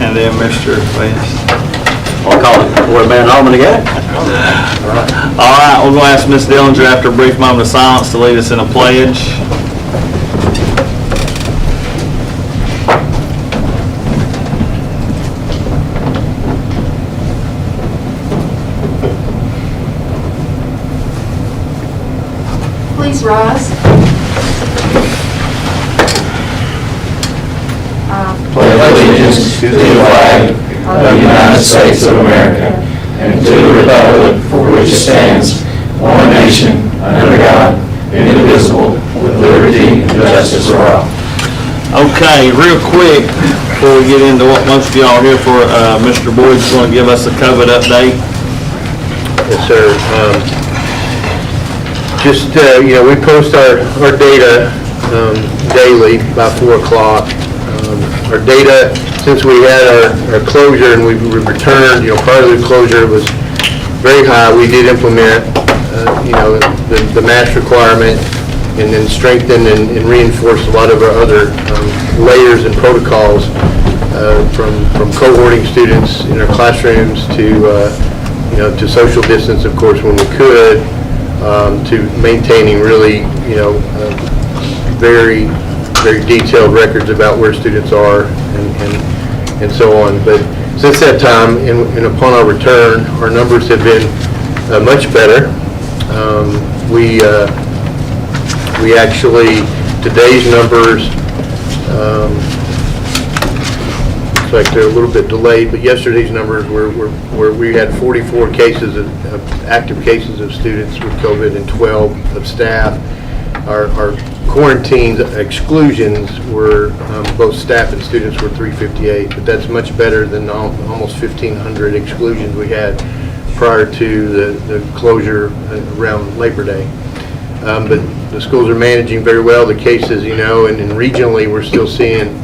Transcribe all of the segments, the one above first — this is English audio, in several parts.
And then Mr. West. I'll call it Board Man Alderman again. All right, we're going to ask Ms. Dillinger after a brief moment of silence to lead us in a pledge. Please rise. Pledge allegiance to the flag of the United States of America and to the republic for which it stands, one nation, under God, indivisible, with liberty and justice for all. Okay, real quick, before we get into what most of y'all are here for, Mr. Boyd's going to give us a Covet update. Yes, sir. We post our data daily by 4 o'clock. Our data, since we had our closure and we returned, prior to the closure, was very high. We did implement, the mask requirement, and then strengthen and reinforce a lot of our other layers and protocols, from cohorting students in our classrooms to social distance, of course, when we could, to maintaining really, very, very detailed records about where students are and so on. But since that time, and upon our return, our numbers have been much better. We actually, today's numbers, looks like they're a little bit delayed, but yesterday's numbers were we had 44 cases of active cases of students with COVID and 12 of staff. Our quarantines exclusions were, both staff and students were 358, but that's much better than almost 1,500 exclusions we had prior to the closure around Labor Day. But the schools are managing very well the cases, and regionally we're still seeing,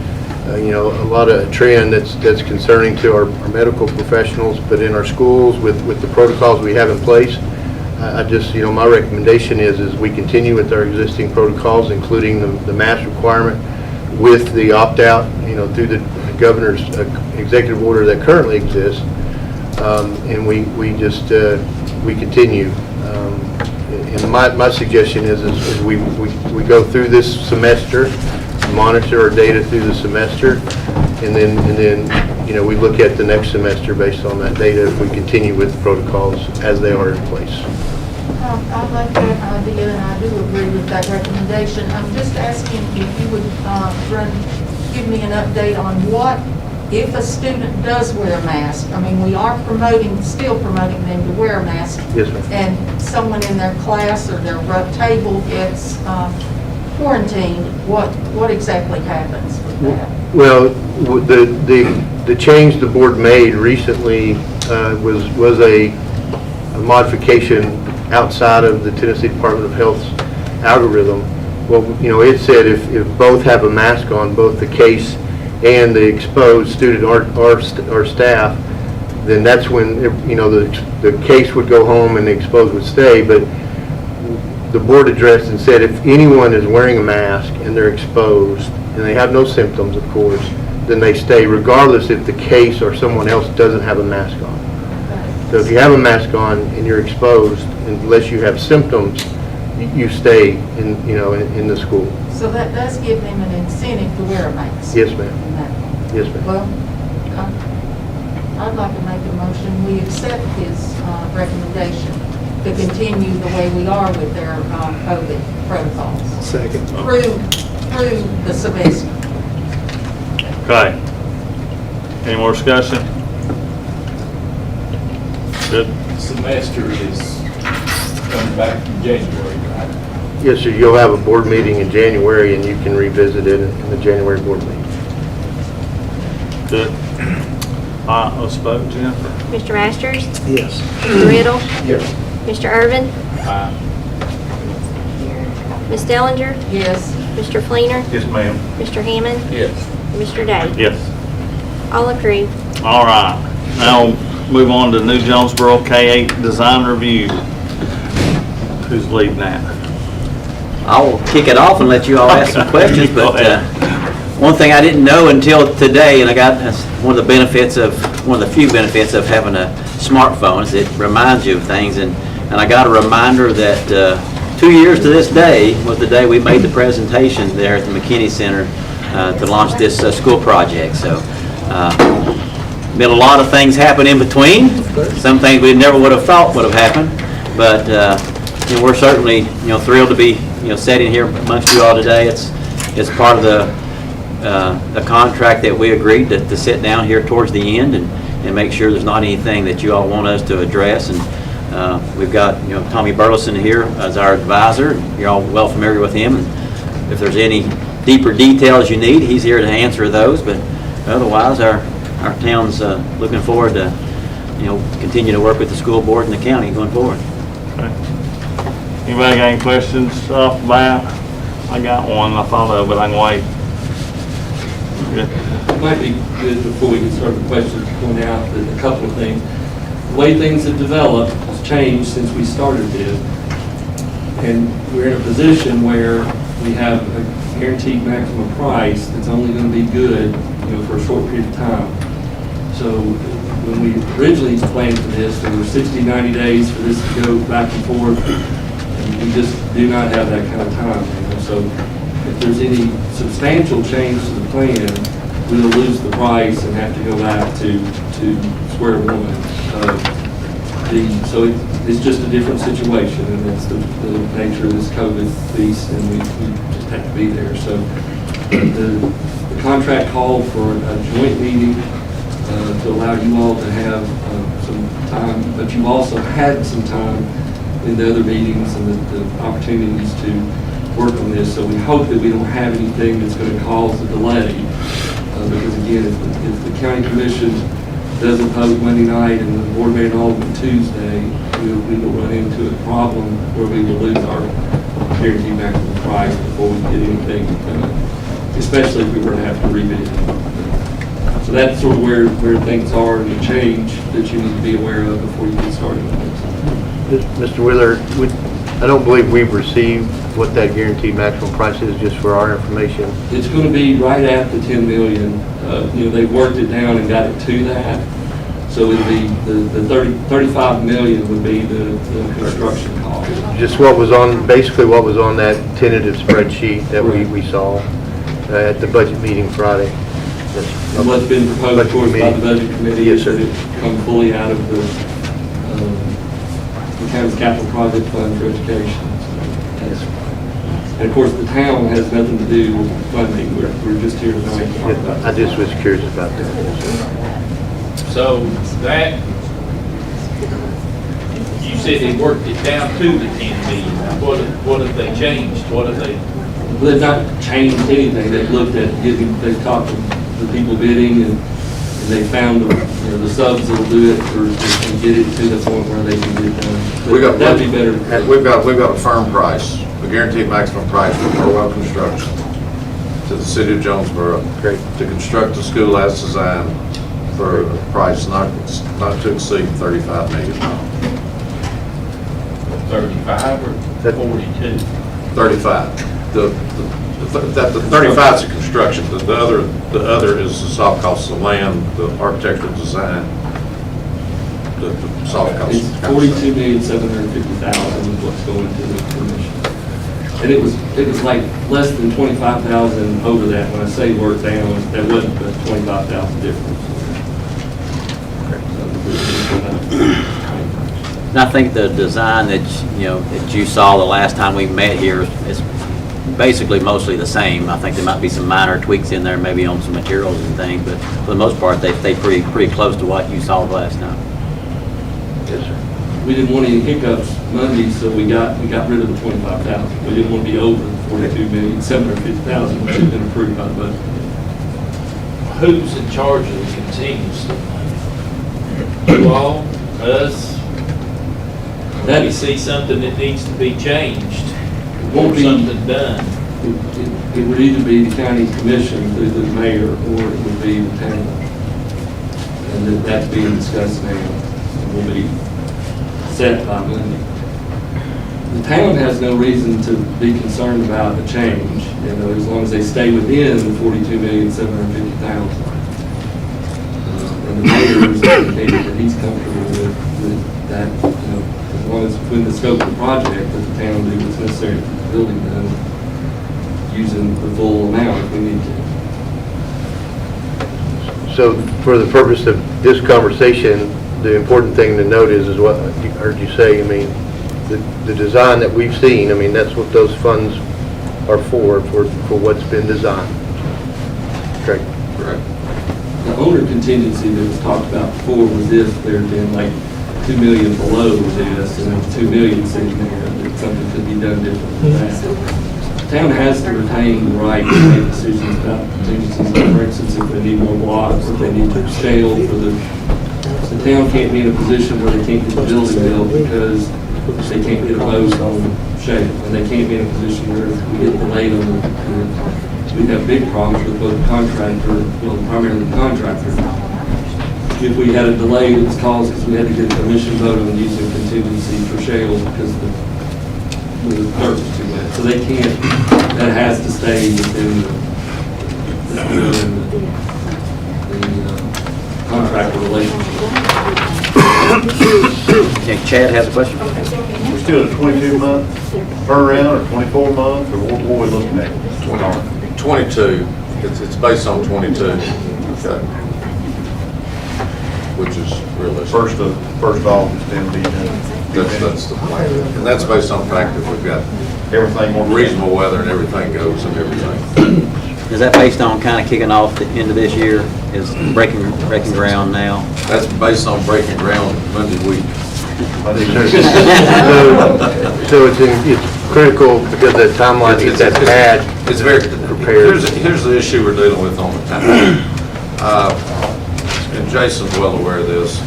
a lot of trend that's concerning to our medical professionals, but in our schools with the protocols we have in place, I just, my recommendation is we continue with our existing protocols, including the mask requirement with the opt-out, through the governor's executive order that currently exists, and we continue. And my suggestion is we go through this semester, monitor our data through the semester, and then we look at the next semester based on that data if we continue with the protocols as they are in place. I like that idea, and I do agree with that recommendation. I'm just asking if you would give me an update on what, if a student does wear a mask. I mean, we are still promoting them to wear a mask. Yes, ma'am. And someone in their class or their table gets quarantined. What exactly happens with that? Well, the change the board made recently was a modification outside of the Tennessee Department of Health's algorithm. Well, it said if both have a mask on, both the case and the exposed student or staff, then that's when the case would go home and the exposed would stay. But the board addressed and said if anyone is wearing a mask and they're exposed and they have no symptoms, of course, then they stay regardless if the case or someone else doesn't have a mask on. So if you have a mask on and you're exposed, unless you have symptoms, you stay in the school. So that does give them an incentive to wear a mask. Yes, ma'am. Yes, ma'am. Well, I'd like to make a motion. We accept his recommendation to continue the way we are with their COVID protocols. Second. Through the semester. Okay. Any more discussion? Good. Semester is coming back in January, right? Yes, sir. You'll have a board meeting in January, and you can revisit it in the January board meeting. Good. All right, let's vote, Jennifer. Mr. Masters? Yes. Mr. Riddle? Yes. Mr. Irvin? Aye. Ms. Dellinger? Yes. Mr. Fleener? Yes, ma'am. Mr. Hammond? Yes. Mr. Day? Yes. All agree. All right. Now move on to New Jonesboro K-8 Design Review. Who's leading that? I'll kick it off and let you all ask some questions, Go but ahead. One thing I didn't know until today, and I got one of the few benefits of having a smartphone, is it reminds you of things. And I got a reminder that 2 years to this day was the day we made the presentation there at the McKinney Center to launch this school project. So, been a lot of things happen in between. Some things we never would have thought would have happened, but we're certainly thrilled to be sitting here amongst you all today. It's part of the contract that we agreed to sit down here towards the end and make sure there's not anything that you all want us to address. And we've got Tommy Burleson here as our advisor. You're all well familiar with him. And if there's any deeper details you need, he's here to answer those. But otherwise, our town's looking forward to continue to work with the school board and the county going forward. Okay. Anybody got any questions off the bat? I got one I thought of, but I can wait. Good. It might be good before we get started with questions to point out that a couple of things. The way things have developed has changed since we started this. And we're in a position where we have a guaranteed maximum price that's only going to be good for a short period of time. So when we originally planned for this, there were 60, 90 days for this to go back and forth. And we just do not have that kind of time. So if there's any substantial change to the plan, we'll lose the price and have to go back to square one. So it's just a different situation, and that's the nature of this COVID piece, and we just have to be there. So the contract called for a joint meeting to allow you all to have some time, but you also had some time in the other meetings and the opportunities to work on this. So we hope that we don't have anything that's going to cause a delay, because again, if the county commission doesn't vote Monday night and the board made an alderman Tuesday, we will run into a problem where we will lose our guaranteed maximum price before we get anything done, especially if we were to have to rebid it. So that's sort of where things are and the change that you need to be aware of before you get started with this. Mr. Wheeler, I don't believe we've received what that guaranteed maximum price is, just for our information. It's going to be right at the 10 million. They worked it down and got it to that. So it'll be the 35 million would be the construction cost. Just basically what was on that tentative spreadsheet that we saw at the budget meeting Friday. And what's been proposed, of course, by the budget committee, yes, sir, is that it come fully out of the county's capital project fund for education. And of course, the town has nothing to do with funding. We're just here tonight to talk about I just was curious about that. So that, you said they worked it down to the 10 million. What have they changed? What have they? They've not changed anything. They've looked at they've talked to the people bidding, and they found the subs that'll do it and get it to the point where they can get it done. That'd be better. We've got a firm price, a guaranteed maximum price for Burwell Construction to the city of Jonesboro. Great. To construct the school as designed for a price not to exceed $35 million. 35 or 42? 35. The 35 is the construction. The other is the soft cost of the land, the architectural design, the soft cost. It's $42,750,000 is what's going to the commission. And it was like less than 25,000 over that. When I say work down, that wasn't but 25,000 difference. And I think the design that you saw the last time we met here is basically mostly the same. I think there might be some minor tweaks in there, maybe on some materials and things, but for the most part, they stay pretty close to what you saw the last time. Yes, sir. We didn't want any hiccups Monday, so we got rid of the 25,000. We didn't want to be over the $42,750,000, which had been approved by the budget. Who's in charge of the contingency? You all, us? That you see something that needs to be changed, or something done. It would either be the county commission through the mayor, or it would be the town. And that's being discussed now. It will be set by Monday. the town has no reason to be concerned about a change, as long as they stay within the $42,750,000. And the mayor has indicated that he's comfortable with that, as long as within the scope of the project, that the town do what's necessary to get the building done, using the full amount if we need to. So for the purpose of this conversation, the important thing to note is what I heard you say. I mean, the design that we've seen, I mean, that's what those funds are for what's been designed. Correct. The owner contingency that was talked about before was if there had been like 2 million below this and there was 2 million sitting there, that something could be done differently than that. The town has to retain the right to make decisions about contingencies, like for instance, if they need more blocks, if they need to shale for the town can't be in a position where they can't get the building built because they can't get a post on shale, and they can't be in a position where if we get delayed on we have big problems with both contractor, primarily the contractor. If we had a delay that was caused because we had to get a commission vote on using contingency for shale because the dirt was too wet. So they can't, that has to stay within the contractor relationship. Okay, Chad has a question. We're still at 22-month turnaround or 24-month, or what are we looking at? 22. It's based on 22. Okay. Which is realistic. First of August, then be done. That's the plan. And that's based on the fact that we've got Everything more reasonable weather and everything goes and everything. Is that based on kind of kicking off the end of this year? Is breaking ground now? That's based on breaking ground Monday week. So it's critical because the timeline is that pad. It's very prepared. Here's the issue we're dealing with on the time. And Jason's well aware of this.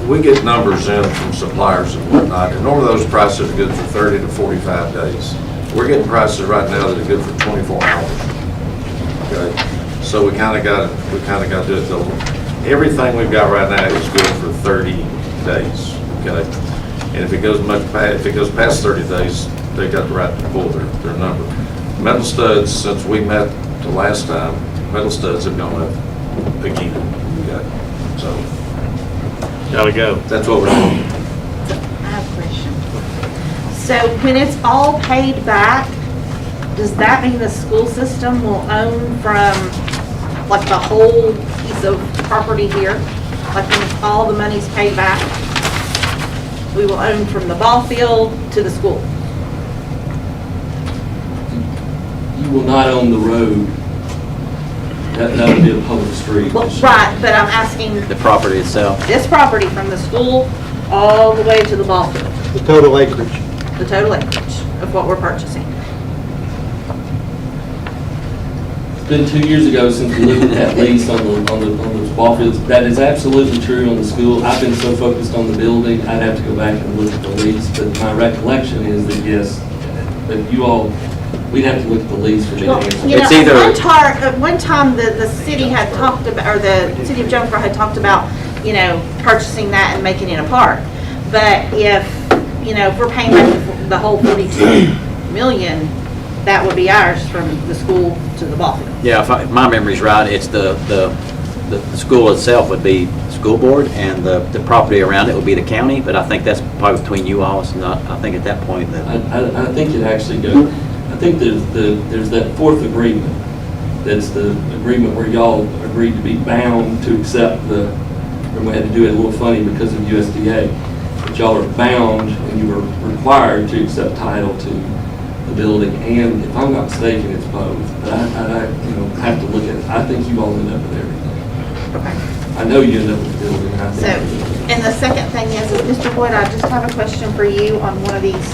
We get numbers in from suppliers and whatnot, and normally those prices are good for 30 to 45 days. We're getting prices right now that are good for 24 hours. Okay, so we kind of got to do it. Everything we've got right now is good for 30 days. Okay, and if it goes past 30 days, they got the right to pull their number. Metal studs, since we met the last time, metal studs have gone up again. Okay, so. Gotta go. That's what we're doing. I have a question. So when it's all paid back, does that mean the school system will own from like the whole piece of property here? Like when all the money's paid back, we will own from the ball field to the school? You will not own the road. That would be a public street. Well, right, but I'm asking The property itself? this property from the school all the way to the ball field, The total acreage. the total acreage of what we're purchasing. It's been 2 years ago since we looked at that lease on those ball fields. That is absolutely true on the school. I've been so focused on the building, I'd have to go back and look at the lease, but my recollection is that yes, that you all, we'd have to look at the lease for the Well, answer. you know, It's either- at one time, the city had talked about, or the city of Jonesboro had talked about, purchasing that and making it a park. But if we're paying back the whole 42 million, that would be ours from the school to the ball field. Yeah, if my memory's right, it's the school itself would be school board, and the property around it would be the county, but I think that's probably between you all. It's not, I think at that point that. I think it actually goes, I think there's that fourth agreement. That's the agreement where y'all agreed to be bound to accept and we had to do it a little funny because of USDA. But y'all are bound and you were required to accept title to the building, and if I'm not mistaken, it's both. But I have to look at it. I think you all end up with everything. Okay. I know you end up with the building. I So, think. and the second thing is, Mr. Boyd, I just have a question for you on one of these.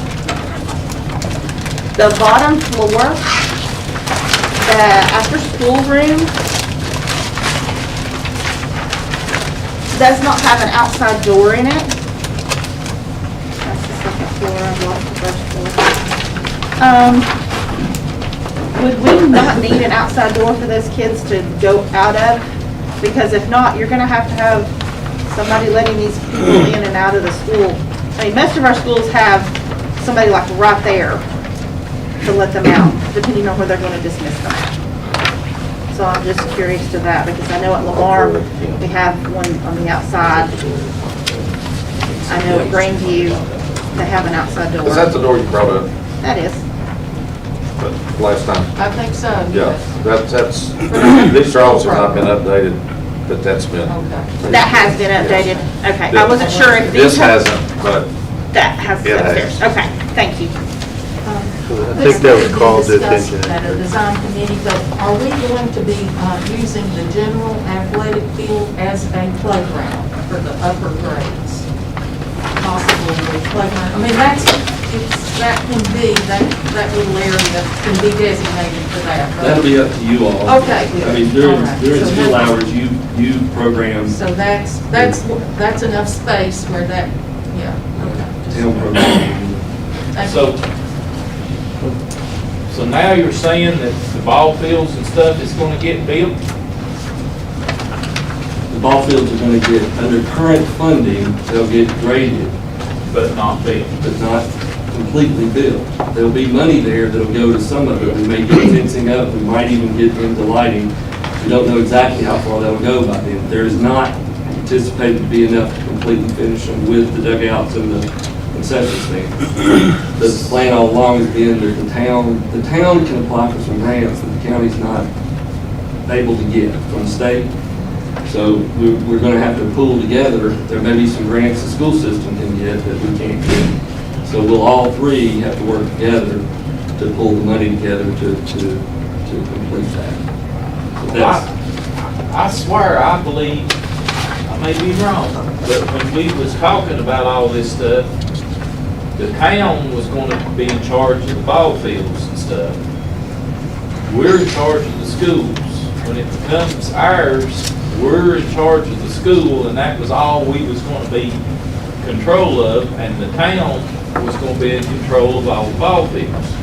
The bottom floor, the after-school room, does not have an outside door in it. That's the second floor, I've lost the first floor. Would we not need an outside door for those kids to go out of? Because if not, you're gonna have somebody letting these people in and out of the school I mean, most of our schools have somebody like right there to let them out, depending on where they're going to dismiss them at. So I'm just curious to that, because I know at Lamar, we have one on the outside. I know at Grandview, they have an outside door. Is that the door you brought up That is. last time? I think so. Yeah, yes. that's, these draws have not been updated, but that's been. Okay. That has been updated. Okay, I wasn't sure if these. This hasn't, but That has It upstairs. has. Okay, thank you. I think that was called to attention. At a design committee, but are we going to be using the general athletic field as a playground for the upper grades? Possibly the playground, I mean, that can be, that little area can be designated for that. right? That'll be up to you all. Okay, good. I mean, during All right. during So school that's- hours, you program So that's enough space where that, yeah, okay. town programming. Thank you. So now you're saying that the ball fields and stuff is gonna get built? The ball fields are going to get, under current funding, they'll get graded, But not built. but not completely built. There'll be money there that'll go to some of it. We may get fencing up, we might even get into lighting. We don't know exactly how far that'll go by then. There is not anticipated to be enough to completely finish them with the dugouts and the concession stand. The plan all along has been that the town can apply for some grants that the county's not able to get from the state. So we're going to have to pull together. There may be some grants the school system can get that we can't get. So we'll all three have to work together to pull the money together to complete that. So that's, I swear, I believe, I may be wrong, but when we was talking about all this stuff, the town was gonna be in charge of the ball fields and stuff. We're in charge of the schools. When it becomes ours, we're in charge of the school, and that was all we was gonna be control of, and the town was gonna be in control of all the ball fields.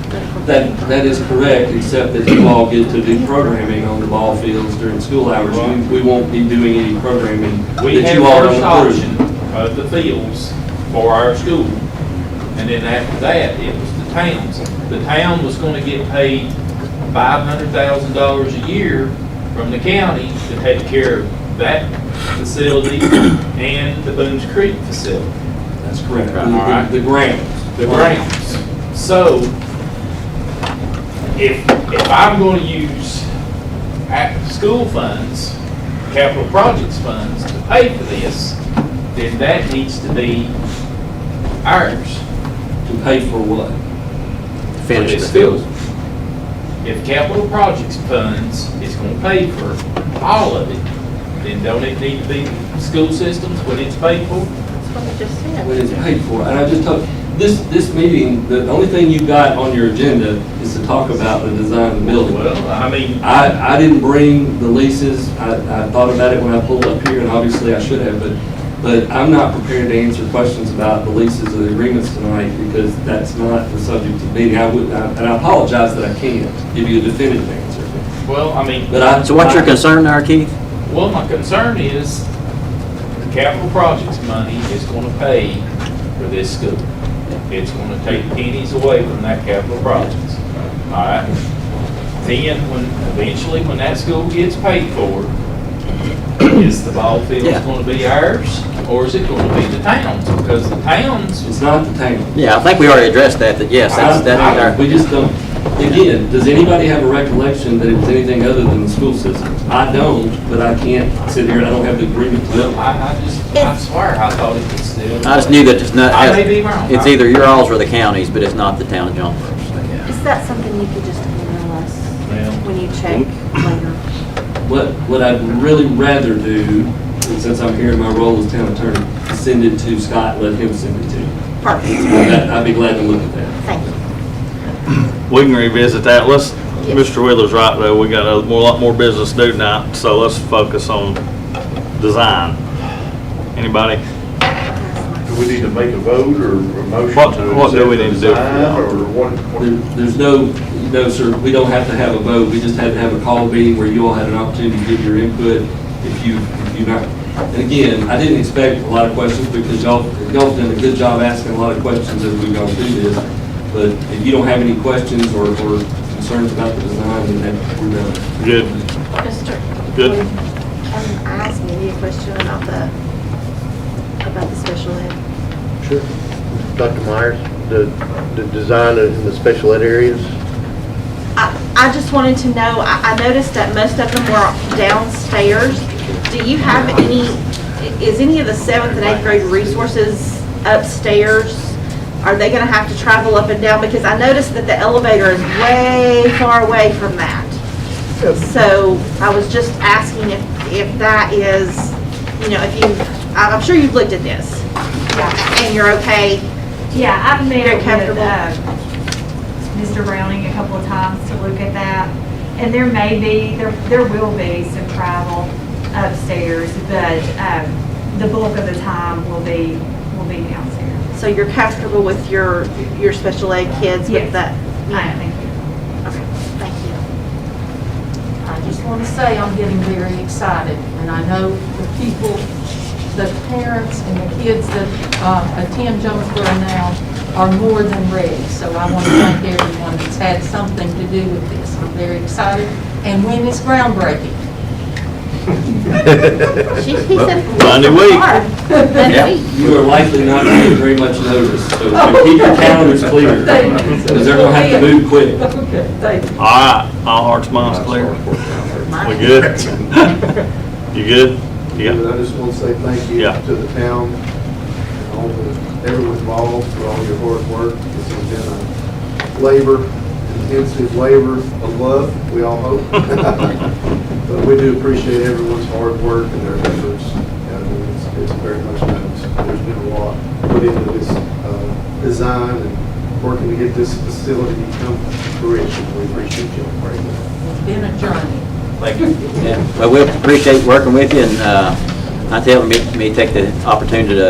that is correct, except that you all get to do programming on the ball fields during school hours. We won't be doing any programming We that had you all first don't option approve. of the fields for our school. And then after that, it was the towns. The town was gonna get paid $500,000 a year from the county to take care of that facility and the Boones Creek facility, That's correct. All right. The grounds. the grounds. So, if I'm gonna use school funds, capital projects funds to pay for this, then that needs to be ours. To pay for what? Finish this the field. If capital projects funds is gonna pay for all of it, then don't it need to be school systems when it's paid for? That's what I just said. What is paid for? And I just told, this meeting, the only thing you've got on your agenda is to talk about the design of the building. Well, I mean, I didn't bring the leases. I thought about it when I pulled up here, and obviously I should have, but I'm not prepared to answer questions about the leases or the agreements tonight, because that's not the subject of the meeting. And I apologize that I can't give you a definitive answer. well, I mean, So what's your concern there, Keith? well, my concern is the capital projects money is gonna pay for this school. It's gonna take pennies away from that capital projects, all right? Then, eventually, when that school gets paid for, is the ball field Yeah. gonna be ours, or is it gonna be the town's? Because the towns, It's not the town. Yeah, I think we already addressed that yes, that is our. We just don't, again, does anybody have a recollection that it was anything other than the school system? I don't, but I can't sit here, I don't have the agreement to well, I swear, I thought it was still. I just knew that it's not. I may be wrong. It's either your alls or the county's, but it's not the town of Jonesboro. Is that something you could just email us Well, when you check later? What I'd really rather do, and since I'm here in my role as town attorney, is send it to Scott, let him send it to you. Perfect. I'd be glad to look at that. Thank you. We can revisit that. Mr. Wheeler's right though, we got a lot more business to do tonight, so let's focus on design. Anybody? Do we need to make a vote or a motion What- to what do accept we the need to do? design, or what? There's no, sir, we don't have to have a vote, we just had to have a call meeting where you all had an opportunity to give your input. if you not, and again, I didn't expect a lot of questions because y'all done a good job asking a lot of questions as we've gone through this. But if you don't have any questions or concerns about the design, then we're done. Good. Good. I asked me a question about the special ed. Sure. Dr. Myers, the design in the special ed areas? I just wanted to know, I noticed that most of them were downstairs. Do you have is any of the 7th and 8th grade resources upstairs? Are they gonna have to travel up and down? Because I noticed that the elevator is way far away from that. So I was just asking if that is, I'm sure you've looked at this. Yeah. And you're okay? Yeah, I've met You're with comfortable? Mr. Browning a couple of times to look at that. And there will be some travel upstairs, but the bulk of the time will be downstairs. So you're comfortable with your special ed kids with Yes. that? Thank you. Okay, thank you. I just want to say I'm getting very excited, and I know the people, the parents and the kids that attend Jonesboro now are more than ready. So I want to thank everyone that's had something to do with this. I'm very excited. And when is groundbreaking? He said. Monday week. You are likely not to get very much notice, so keep your calendars clear, because they're gonna have to move quick. Okay, thank you. All right, all hearts, minds clear. We good? You good? Yeah. I just want to say thank you Yeah. to the town, and all everyone involved for all your hard work. This has been a intensive labor of love, we all hope. But we do appreciate everyone's hard work and their efforts. It's very much noticed. There's been a lot put into this design and working to get this facility to come to fruition. We appreciate you very much. It's been a journey. Thank you. Yeah, well, we appreciate working with you, and I tell me take the opportunity to,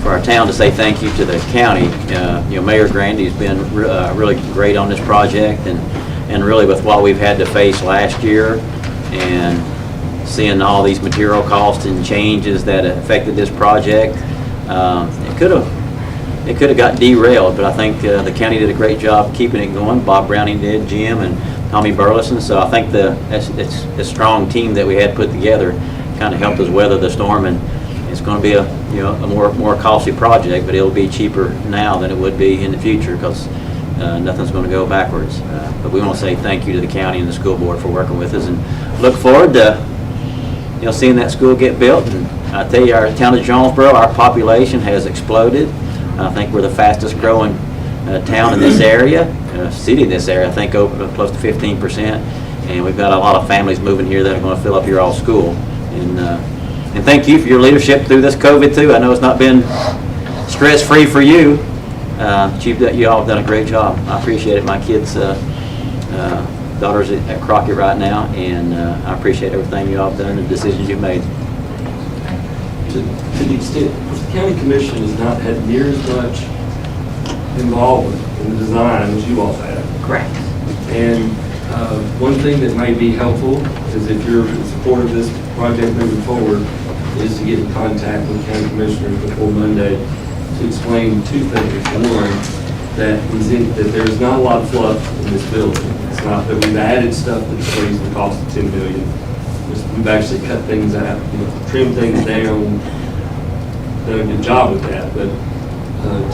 for our town to say thank you to the county. Mayor Grandy's been really great on this project, and really with what we've had to face last year, and seeing all these material costs and changes that affected this project, it could have got derailed, but I think the county did a great job keeping it going. Bob Browning did, Jim, and Tommy Burleson. So I think it's a strong team that we had put together, kind of helped us weather the storm, and it's going to be a more costly project, but it'll be cheaper now than it would be in the future, because nothing's going to go backwards. But we want to say thank you to the county and the school board for working with us, and look forward to seeing that school get built. And I tell you, our town of Jonesboro, our population has exploded. I think we're the fastest growing town in this area, city in this area, I think over close to 15%. And we've got a lot of families moving here that are going to fill up your all school. And thank you for your leadership through this COVID too. I know it's not been stress-free for you. You all have done a great job. I appreciate it. My kids' daughter's at Crockett right now, and I appreciate everything you all have done and the decisions you've made. To the extent, the county commission has not had near as much involvement in the design as you all have. Correct. And one thing that might be helpful is, if you're in support of this project moving forward, is to get in contact with county commissioners before Monday to explain two things. One, that there's not a lot of fluff in this building. It's not that we've added stuff that's raised the cost of $10 million. We've actually cut things out, trimmed things down, done a good job with that, but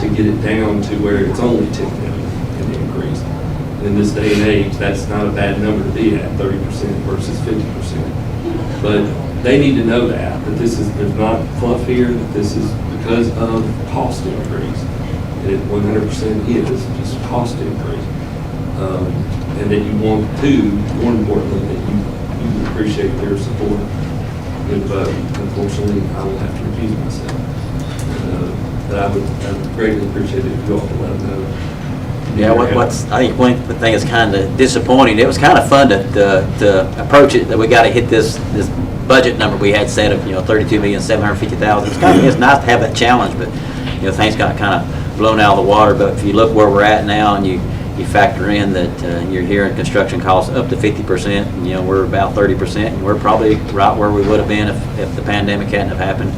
to get it down to where it's only $10 million in the increase. In this day and age, that's not a bad number to be at, 30% versus 50%. But they need to know that there's not fluff here, that this is because of cost increase. And it 100% is just cost increase. And that you want to, more importantly, that you appreciate their support in the vote. Unfortunately, I will have to recuse myself. But I would greatly appreciate it if you all could let them know. Yeah, I think one thing is kind of disappointing. It was kind of fun to approach it, that we got to hit this budget number we had set of $32,750,000. It's nice to have that challenge, but things got kind of blown out of the water. But if you look where we're at now, and you you factor in that you're hearing construction costs up to 50%, and, you know, we're about 30%, and we're probably right where we would have been if the pandemic hadn't have happened.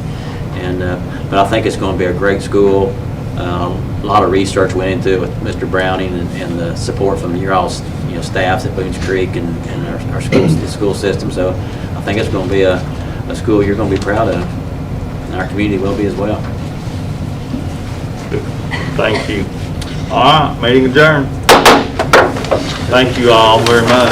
And, but I think it's going to be a great school. A lot of research went into it with Mr. Browning and the support from your all's, you know, staffs at Boones Creek and our schools, the school system. So I think it's going to be a school you're going to be proud of, and our community will be as well. Thank you. All right, meeting adjourned. Thank you all very much.